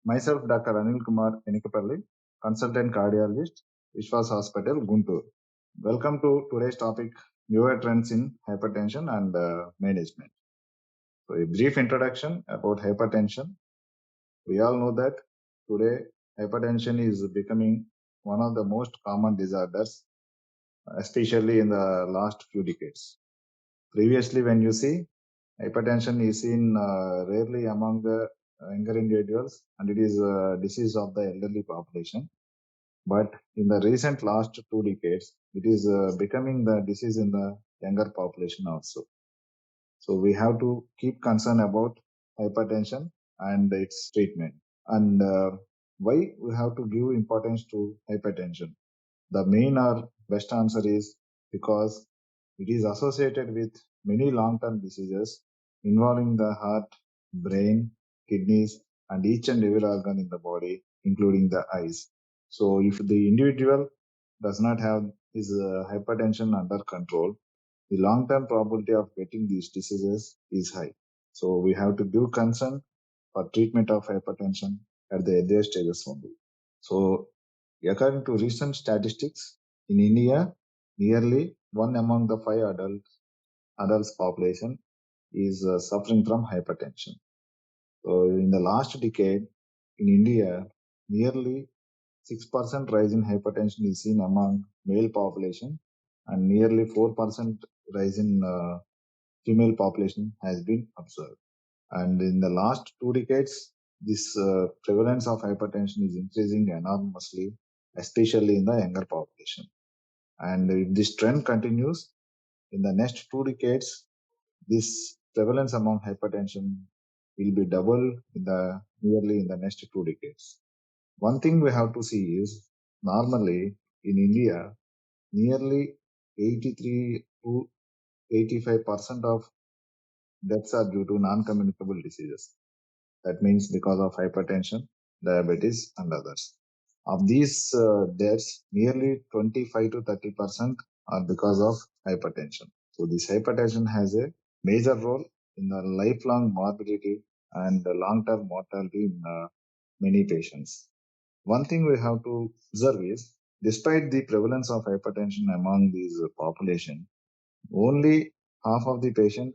Myself, Dr. Anil Kumar Enikapalli, consultant cardiologist, Vishwas Hospital, Guntur. Welcome to today's topic, newer trends in hypertension and management. So, a brief introduction about hypertension. We all know that today hypertension is becoming one of the most common disorders, especially in the last few decades. Previously, when you see hypertension is seen rarely among the younger individuals, and it is a disease of the elderly population. But in the recent last 2 decades, it is becoming the disease in the younger population also. So we have to keep concern about hypertension and its treatment. And why we have to give importance to hypertension? The main or best answer is because it is associated with many long-term diseases involving the heart, brain, kidneys, and each and every organ in the body, including the eyes. So if the individual does not have his hypertension under control, the long-term probability of getting these diseases is high. So we have to give concern for treatment of hypertension at the earlier stages only. So according to recent statistics, in India, nearly 1 among the 5 adults population is suffering from hypertension. So in the last decade, in India, nearly 6% rise in hypertension is seen among male population, and nearly 4% rise in female population has been observed. And in the last 2 decades, this prevalence of hypertension is increasing enormously, especially in the younger population. And if this trend continues, in the next 2 decades, this prevalence among hypertension will be double nearly in the next 2 decades. One thing we have to see is normally in India, nearly 83 to 85% of deaths are due to non-communicable diseases. That means because of hypertension, diabetes, and others. Of these deaths, nearly 25 to 30% are because of hypertension. So this hypertension has a major role in the lifelong morbidity and the long-term mortality in many patients. One thing we have to observe is, despite the prevalence of hypertension among these population, only half of the patient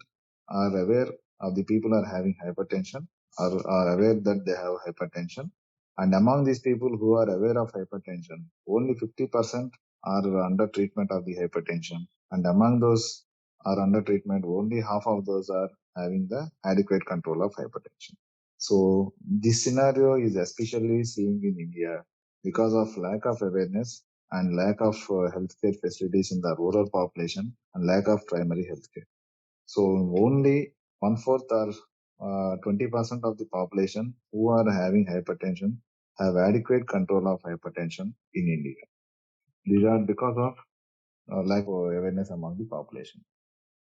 are aware of the people are having hypertension, are aware that they have hypertension. And among these people who are aware of hypertension, only 50% are under treatment of the hypertension. And among those are under treatment, only half of those are having the adequate control of hypertension. So this scenario is especially seen in India because of lack of awareness and lack of healthcare facilities in the rural population and lack of primary healthcare. So only 1/4 or 20% of the population who are having hypertension have adequate control of hypertension in India. These are because of lack of awareness among the population.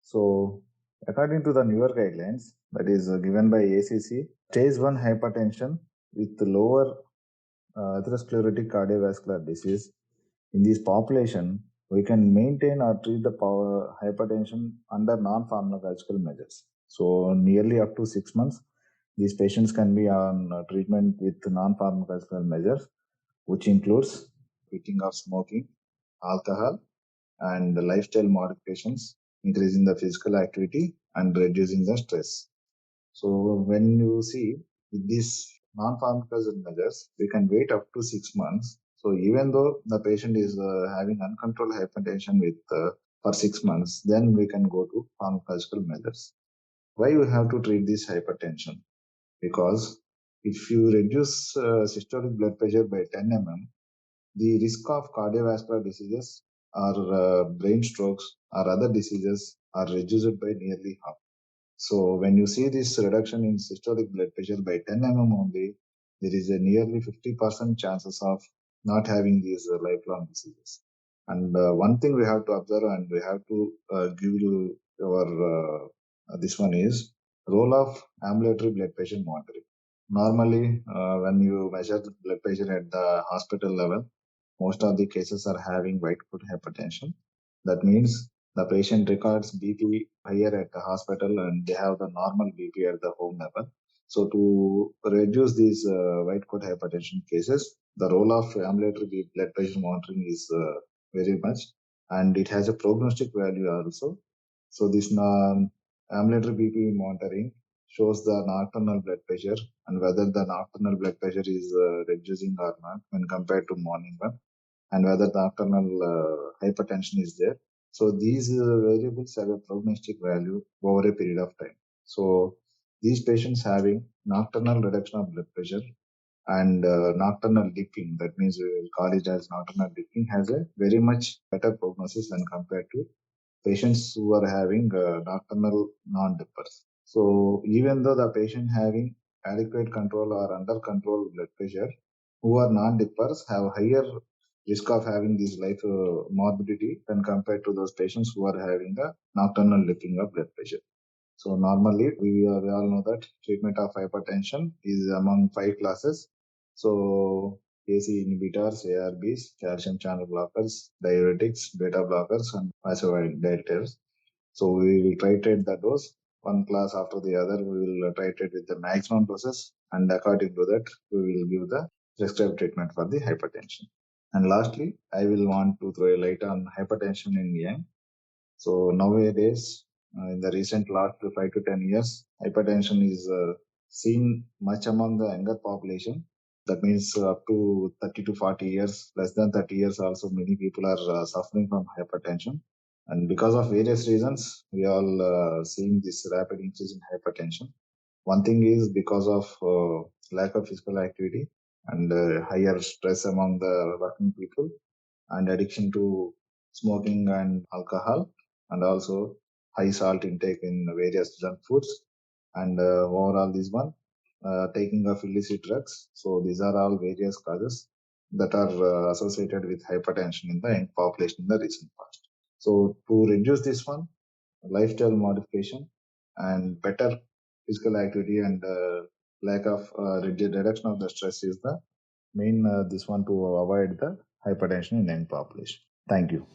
So according to the newer guidelines that is given by ACC, stage 1 hypertension with lower atherosclerotic cardiovascular disease, in this population, we can maintain or treat the hypertension under non-pharmacological measures. So nearly up to 6 months, these patients can be on treatment with non-pharmacological measures, which includes quitting of smoking, alcohol, and lifestyle modifications, increasing the physical activity and reducing the stress. So when you see with these non-pharmacological measures, we can wait up to 6 months. So even though the patient is having uncontrolled hypertension with for 6 months, then we can go to pharmacological measures. Why we have to treat this hypertension? Because if you reduce systolic blood pressure by 10 mm, the risk of cardiovascular diseases or brain strokes or other diseases are reduced by nearly half. So when you see this reduction in systolic blood pressure by 10 mm only, there is a nearly 50% chances of not having these lifelong diseases. And one thing we have to observe and we have to give you our this one is role of ambulatory blood pressure monitoring. Normally, when you measure the blood pressure at the hospital level, most of the cases are having white coat hypertension. That means the patient records BP higher at the hospital and they have the normal BP at the home level. So to reduce these white coat hypertension cases, the role of ambulatory blood pressure monitoring is very much, and it has a prognostic value also. So this ambulatory BP monitoring shows the nocturnal blood pressure and whether the nocturnal blood pressure is reducing or not when compared to morning one, and whether the nocturnal hypertension is there. So these variables have a prognostic value over a period of time. So these patients having nocturnal reduction of blood pressure and nocturnal dipping, that means we will call it as nocturnal dipping, has a very much better prognosis when compared to patients who are having nocturnal non-dippers. So even though the patient having adequate control or under control blood pressure, who are non-dippers have higher risk of having this life morbidity when compared to those patients who are having a nocturnal dipping of blood pressure. So normally we all know that treatment of hypertension is among 5 classes. So ACE inhibitors, ARBs, calcium channel blockers, diuretics, beta blockers, and vasodilators. So we will titrate the dose one class after the other. We will titrate with the maximum doses, and according to that, we will give the prescribed treatment for the hypertension. And lastly, I will want to throw a light on hypertension in young. So nowadays, in the recent last 5 to 10 years, hypertension is seen much among the younger population. That means up to 30 to 40 years, less than 30 years also, many people are suffering from hypertension. And because of various reasons, we all seeing this rapid increase in hypertension. One thing is because of lack of physical activity and higher stress among the working people and addiction to smoking and alcohol, and also high salt intake in various junk foods, and overall this one taking of illicit drugs. So these are all various causes that are associated with hypertension in the young population in the recent past. So to reduce this one, lifestyle modification and better physical activity and lack of reduction of the stress is the main this one to avoid the hypertension in young population. Thank you.